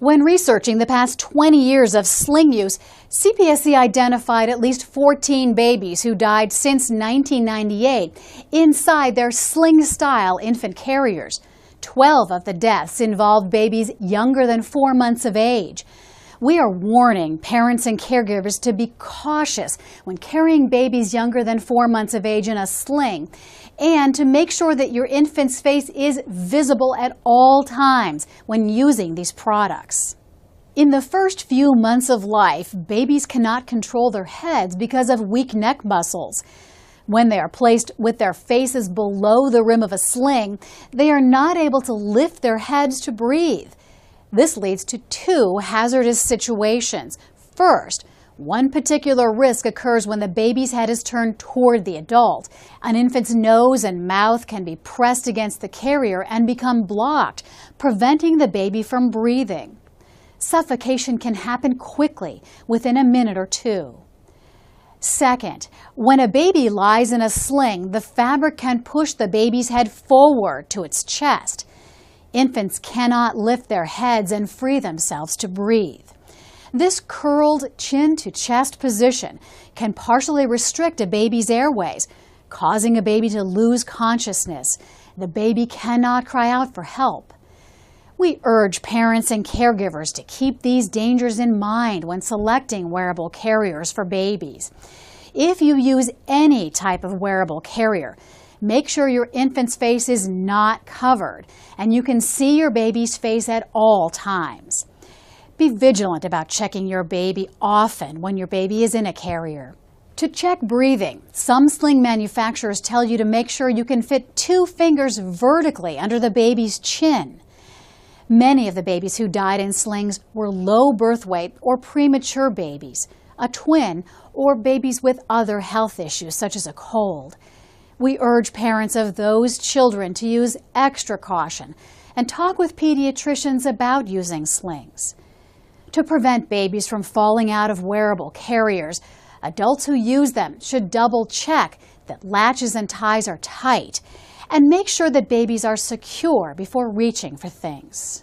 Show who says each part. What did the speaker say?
Speaker 1: When researching the past 20 years of sling use, CPSC identified at least 14 babies who died since 1998 inside their sling-style infant carriers. 12 of the deaths involved babies younger than 4 months of age. We are warning parents and caregivers to be cautious when carrying babies younger than 4 months of age in a sling, and to make sure that your infant's face is visible at all times when using these products. In the first few months of life, babies cannot control their heads because of weak neck muscles. When they are placed with their faces below the rim of a sling, they are not able to lift their heads to breathe. This leads to two hazardous situations. First, one particular risk occurs when the baby's head is turned toward the adult. An infant's nose and mouth can be pressed against the carrier and become blocked, preventing the baby from breathing. Suffocation can happen quickly, within a minute or two. Second, when a baby lies in a sling, the fabric can push the baby's head forward to its chest. Infants cannot lift their heads and free themselves to breathe. This curled chin-to-chest position can partially restrict a baby's airways, causing a baby to lose consciousness. The baby cannot cry out for help. We urge parents and caregivers to keep these dangers in mind when selecting wearable carriers for babies. If you use any type of wearable carrier, make sure your infant's face is not covered and you can see your baby's face at all times. Be vigilant about checking your baby often when your baby is in a carrier. To check breathing, some sling manufacturers tell you to make sure you can fit 2 fingers vertically under the baby's chin. Many of the babies who died in slings were low birth weight or premature babies, a twin, or babies with other health issues such as a cold. We urge parents of those children to use extra caution and talk with pediatricians about using slings. To prevent babies from falling out of wearable carriers, adults who use them should double-check that latches and ties are tight and make sure that babies are secure before reaching for things.